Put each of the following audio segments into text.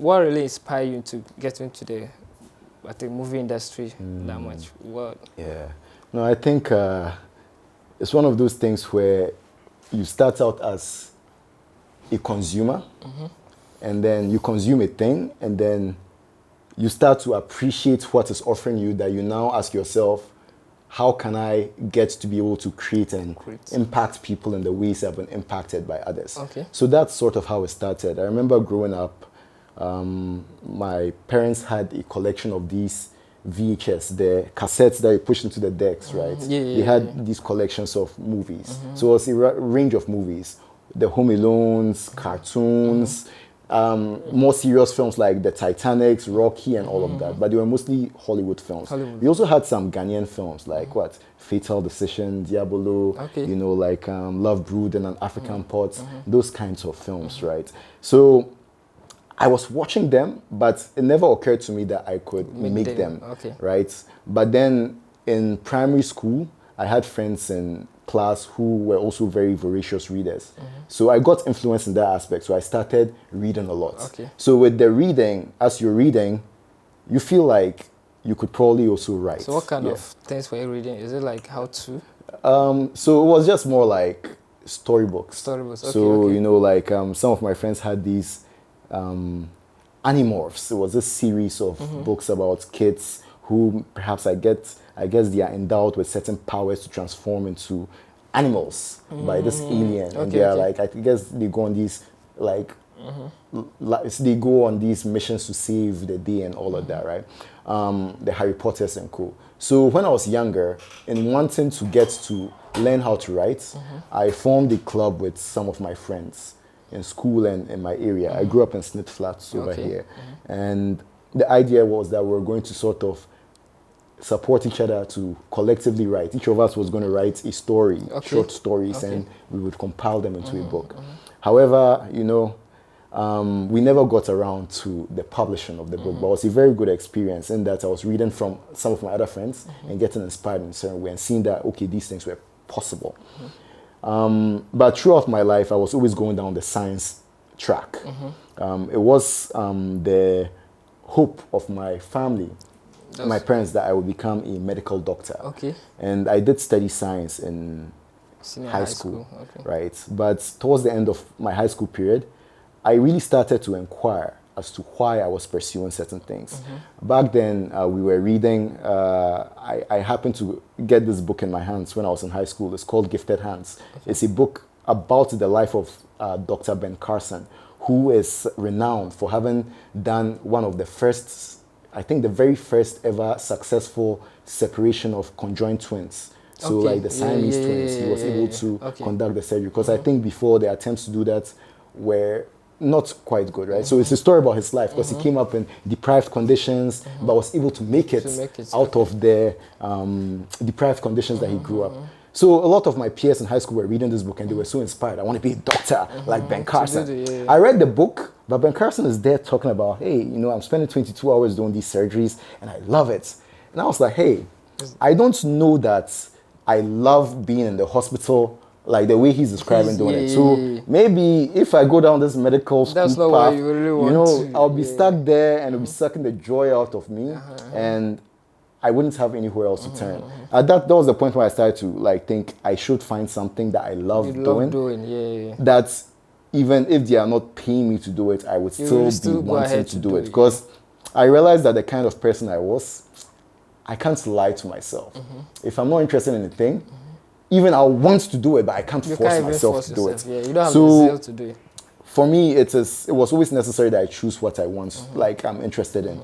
what really inspired you to get into the movie industry that much? What? Yeah. No, I think it's one of those things where you start out as a consumer, and then you consume a thing, and then you start to appreciate what is offering you, that you now ask yourself, how can I get to be able to create and impact people in the ways I've been impacted by others? Okay. So that's sort of how it started. I remember growing up, my parents had a collection of these VHS, the cassettes that you push into the decks, right? They had these collections of movies. So it was a range of movies. The Home Alones, cartoons, more serious films like The Titanics, Rocky, and all of that. But they were mostly Hollywood films. We also had some Ghanaian films like Fatal Decision, Diabolo, you know, like Love Brood and An African Pot, those kinds of films, right? So I was watching them, but it never occurred to me that I could make them, right? But then in primary school, I had friends in class who were also very voracious readers. So I got influenced in that aspect. So I started reading a lot. So with the reading, as you're reading, you feel like you could probably also write. So what kind of things were you reading? Is it like how to? So it was just more like storybooks. Storybooks, okay. So, you know, like some of my friends had these Animorphs. It was a series of books about kids who perhaps I guess they are endowed with certain powers to transform into animals by this alien, and they are like, I guess they go on these like they go on these missions to save the day and all of that, right? The Harry Potters and co. So when I was younger, in wanting to get to learn how to write, I formed a club with some of my friends in school and in my area. I grew up in Snit Flats over here, and the idea was that we were going to sort of support each other to collectively write. Each of us was going to write a story, short stories, and we would compile them into a book. However, you know, we never got around to the publishing of the book, but it was a very good experience in that I was reading from some of my other friends and getting inspired in a certain way and seeing that, okay, these things were possible. But throughout my life, I was always going down the science track. It was the hope of my family, my parents, that I would become a medical doctor. And I did study science in high school, right? But towards the end of my high school period, I really started to inquire as to why I was pursuing certain things. Back then, we were reading, I happened to get this book in my hands when I was in high school. It's called Gifted Hands. It's a book about the life of Dr. Ben Carson, who is renowned for having done one of the first, I think the very first ever successful separation of conjoined twins. So like the Siamese twins, he was able to conduct the surgery, because I think before the attempts to do that were not quite good, right? So it's a story about his life, because he came up in deprived conditions, but was able to make it out of the deprived conditions that he grew up. So a lot of my peers in high school were reading this book and they were so inspired. I want to be a doctor like Ben Carson. I read the book, but Ben Carson is there talking about, hey, you know, I'm spending 22 hours doing these surgeries and I love it. And I was like, hey, I don't know that I love being in the hospital like the way he's describing doing it. So maybe if I go down this medical school that's not path, what you really want, you know, I'll be stuck there and it'll be sucking the joy out of me. And I wouldn't have anywhere else to turn. That was the point where I started to like think I should find something that I love doing. That even if they are not paying me to do it, I would still be wanting to do it. Because I realized that the kind of person I was, I can't lie to myself. If I'm not interested in a thing, even I want to do it, but I can't force myself to do it. You don't have the zeal to do it. For me, it was always necessary that I choose what I want, like I'm interested in.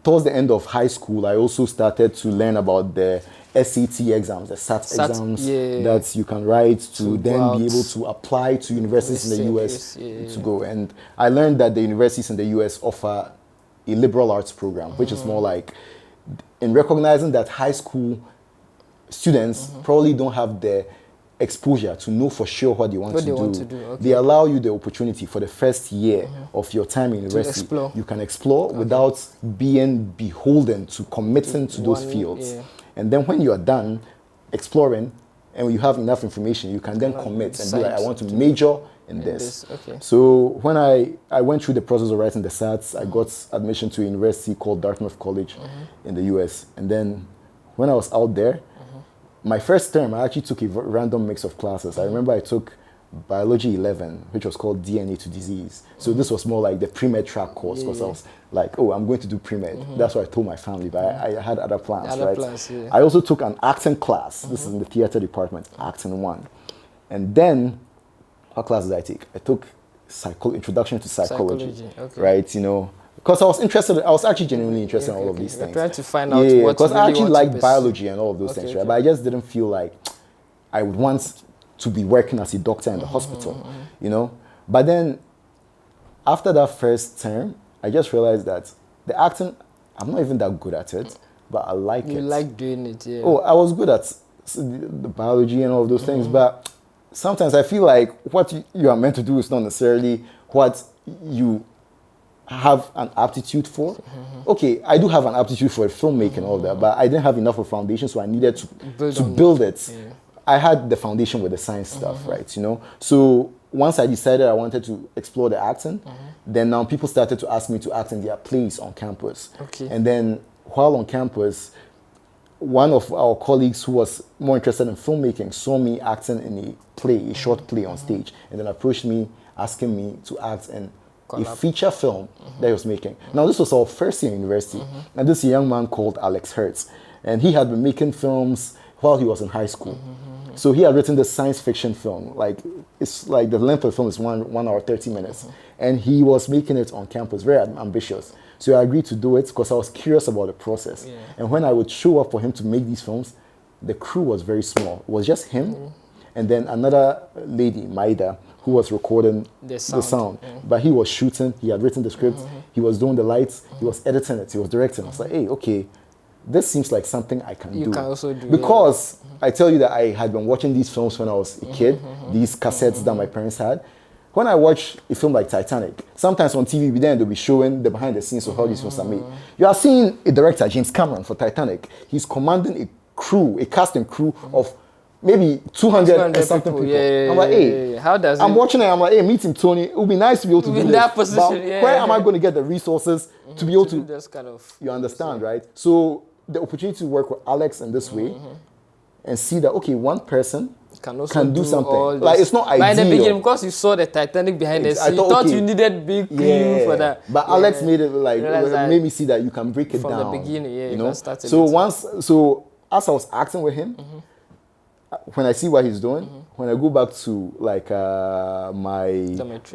Towards the end of high school, I also started to learn about the SAT exams, the SAT exams that you can write to then be able to apply to universities in the US to go. And I learned that the universities in the US offer a liberal arts program, which is more like in recognizing that high school students probably don't have the exposure to know for sure what they want to do. They allow you the opportunity for the first year of your time in university. You can explore without being beholden to committing to those fields. And then when you are done exploring and you have enough information, you can then commit and be like, I want to major in this. Okay. So when I went through the process of writing the SATs, I got admission to a university called Dartmouth College in the US. And then when I was out there, my first term, I actually took a random mix of classes. I remember I took Biology 11, which was called DNA to Disease. So this was more like the pre-med track course, because I was like, oh, I'm going to do pre-med. That's what I told my family, but I had other plans, right? I also took an acting class. This is in the theater department, acting 1. And then, what class did I take? I took Introduction to Psychology. Okay. Right? You know, because I was actually genuinely interested in all of these things. Trying to find out what because I actually liked biology and all of those things, right? But I just didn't feel like I would want to be working as a doctor in the hospital, you know? But then, after that first term, I just realized that the acting, I'm not even that good at it, but I like it. You like doing it, yeah. Oh, I was good at the biology and all of those things, but sometimes I feel like what you are meant to do is not necessarily what you have an aptitude for. Okay, I do have an aptitude for filmmaking and all that, but I didn't have enough of foundation, so I needed to build it. Yeah. I had the foundation with the science stuff, right? You know, so once I decided I wanted to explore the acting, then now people started to ask me to act in their plays on campus. Okay. And then while on campus, one of our colleagues who was more interested in filmmaking saw me acting in a play, a short play on stage, and then approached me asking me to act in a feature film that he was making. Now, this was our first year in university, and this young man called Alex Hertz, and he had been making films while he was in high school. So he had written the science fiction film, like it's like the length of the film is 1 hour 30 minutes, and he was making it on campus, very ambitious. So I agreed to do it because I was curious about the process. Yeah. And when I would show up for him to make these films, the crew was very small. It was just him, and then another lady, Maida, who was recording the sound. Yeah. But he was shooting, he had written the script, he was doing the lights, he was editing it, he was directing. I was like, hey, okay, this seems like something I can do. You can also do because I tell you that I had been watching these films when I was a kid, these cassettes that my parents had. When I watch a film like Titanic, sometimes on TV, then they'll be showing the behind the scenes of how these films are made. You are seeing a director, James Cameron, for Titanic. He's commanding a crew, a cast and crew of maybe 200 and something people. Yeah, I'm like, hey, how does I'm watching it, I'm like, hey, meet Timtooni. It would be nice to be able to do this. That position, but where am I going to get the resources to be able to do this kind of, you understand, right? So the opportunity to work with Alex in this way and see that, okay, one person can do something. Like, it's not ideal. By the beginning, because you saw the Titanic behind the scene, you thought you needed big crew for that. But Alex made it like, made me see that you can break it from down. From the beginning, you know? So as I was acting with him, when I see what he's doing, when I go back to like my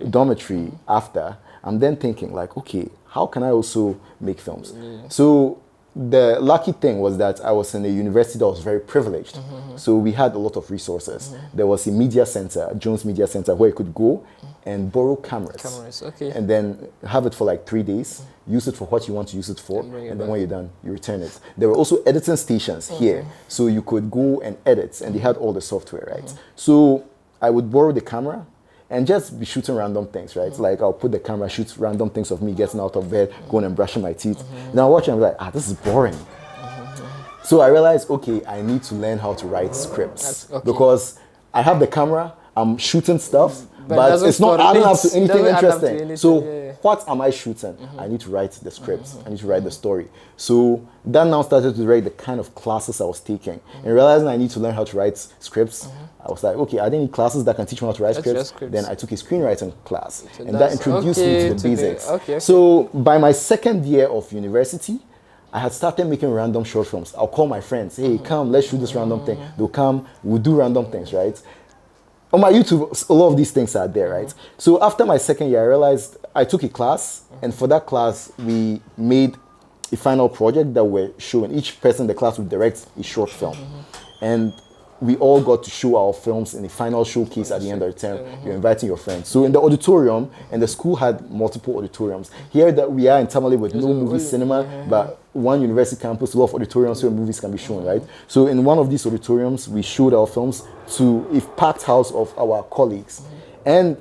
dormitory after, I'm then thinking like, okay, how can I also make films? So the lucky thing was that I was in a university that was very privileged. So we had a lot of resources. There was a media center, Jones Media Center, where you could go and borrow cameras. And then have it for like 3 days, use it for what you want to use it for, and then when you're done, you return it. There were also editing stations here, so you could go and edit, and they had all the software, right? So I would borrow the camera and just be shooting random things, right? Like I'll put the camera, shoot random things of me getting out of bed, going and brushing my teeth. Now watching, I'm like, this is boring. So I realized, okay, I need to learn how to write scripts because I have the camera, I'm shooting stuff, but it's not adding up to anything interesting. So what am I shooting? I need to write the script. I need to write the story. So that now started to write the kind of classes I was taking. And realizing I need to learn how to write scripts, I was like, okay, are there any classes that can teach me how to write scripts? Then I took a screenwriting class, and that introduced me to the basics. So by my second year of university, I had started making random short films. I'll call my friends, hey, come, let's shoot this random thing. They'll come, we'll do random things, right? On my YouTube, a lot of these things are there, right? So after my second year, I realized I took a class, and for that class, we made a final project that we're showing. Each person in the class would direct a short film. And we all got to show our films in the final showcase at the end of the term. You're inviting your friends. So in the auditorium, and the school had multiple auditoriums. Here that we are in Tamale with no movie cinema, but one university campus, a lot of auditoriums where movies can be shown, right? So in one of these auditoriums, we showed our films to a packed house of our colleagues. And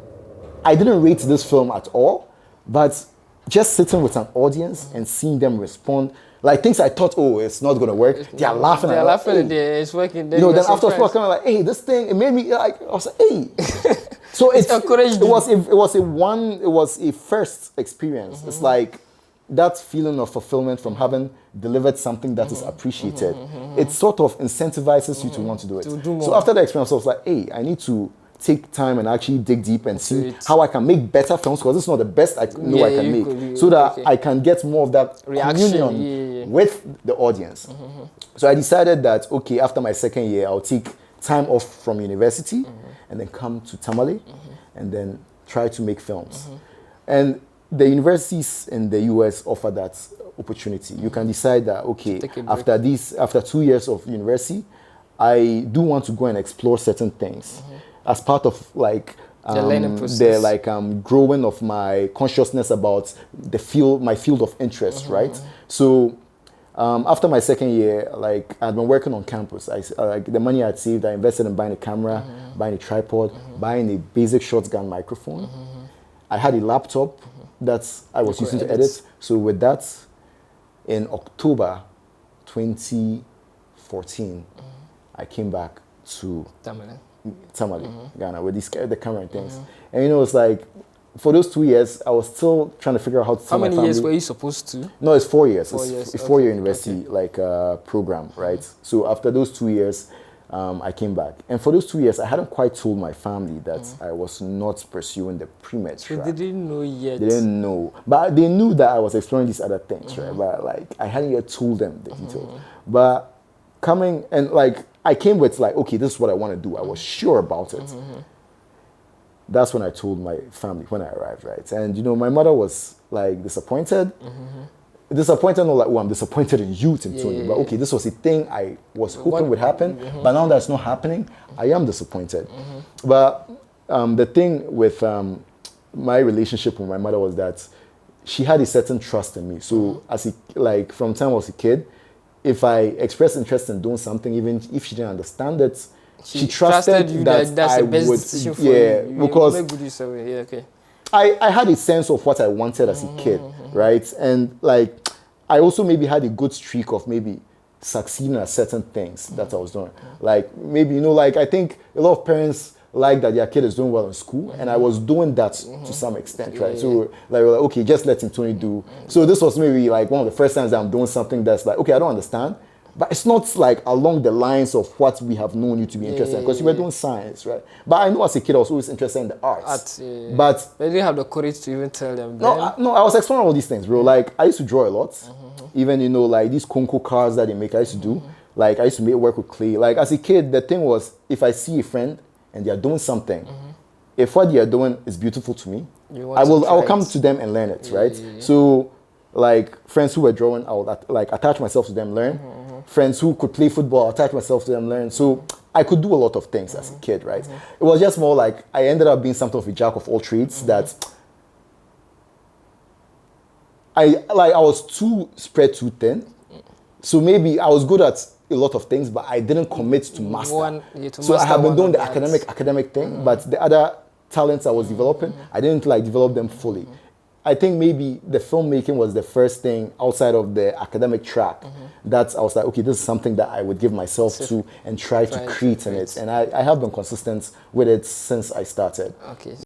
I didn't rate this film at all, but just sitting with an audience and seeing them respond, like things I thought, oh, it's not gonna work. They're laughing. They're laughing. Hey. It's working. Then then after a while, kind of like, hey, this thing, it made me like, I was like, hey, So It's encouraged it you. was a first experience. It's like that feeling of fulfillment from having delivered something that is appreciated. It sort of incentivizes you to want to do it. To do So more. after the experience, I was like, hey, I need to take time and actually dig deep and see it. how I can make better films, because it's not the best I know Yeah, I can you make, could- so that okay. I can get more of that Reaction, communion yeah. with the audience. So I decided that, okay, after my second year, I'll take time off from university and then come to Tamale and then try to make films. And the universities in the US offer that opportunity. You can decide that, okay, Take a break. after 2 years of university, I do want to go and explore certain things as part of like The learning process. growing of my consciousness about my field of interest, right? So after my second year, like I'd been working on campus. Like the money I'd saved, I invested in buying a camera, buying a tripod, buying a basic shotgun microphone. I had a laptop that I was You using could to edit. So with that, in October 2014, I came back to Tamale, Ghana, with the camera and things. And it's like, for those 2 years, I was still trying to figure out how to tell How my many family. years were you supposed to? No, it's 4 years. 4 It's years, a four-year okay, university program, right? So after those 2 years, I came back. And for those 2 years, I hadn't quite told my family that I was not pursuing the pre-med So track. they didn't know yet. They didn't know. But they knew that I was exploring these other things, right? But like, I hadn't yet told them the details. But coming and like, I came with like, okay, this is what I want to do. I was sure about it. That's when I told my family when I arrived, right? And my mother was like disappointed. Disappointed, not like, oh, I'm disappointed in you, Timtooni. Yeah. But okay, this was a thing I was hoping would happen. But now that's not happening, I am disappointed. But the thing with my relationship with my mother was that she had a certain trust in me. So from the time I was a kid, if I expressed interest in doing something, even if she didn't understand it, she trusted you that that's I the best would, decision for yeah, you. because Make good use of it. Yeah, okay. I had a sense of what I wanted as a kid, right? And like, I also maybe had a good streak of maybe succeeding at certain things that I was doing. Like maybe, like I think a lot of parents like that their kid is doing well in school, and I was doing that to some extent, right? So like, we're like, okay, just let Timtooni do. So this was maybe like one of the first times that I'm doing something that's like, okay, I don't understand, but it's not like along the lines of what we have known you to be interested in, because you were doing science, right? But I know as a kid I was always interested in the arts. But they didn't have the courage to even tell them. no, I was exploring all these things, bro. Like I used to draw a lot, even like these Konko cards that they make. I used to do. Like I used to work with clay. Like as a kid, the thing was, if I see a friend and they are doing something, if what they are doing is beautiful to me, I will come to them and learn it, right? So like friends who were drawing, I would like attach myself to them, learn. Friends who could play football, attach myself to them, learn. So I could do a lot of things as a kid, right? It was just more like I ended up being something of a jack of all trades, that I was too spread too thin. So maybe I was good at a lot of things, but I didn't commit to master. So I have been doing the academic thing, but the other talents I was developing, I didn't develop them fully. I think maybe the filmmaking was the first thing outside of the academic track that I was like, okay, this is something that I would give myself to and try to create in it. And I have been consistent with it since I started. Okay.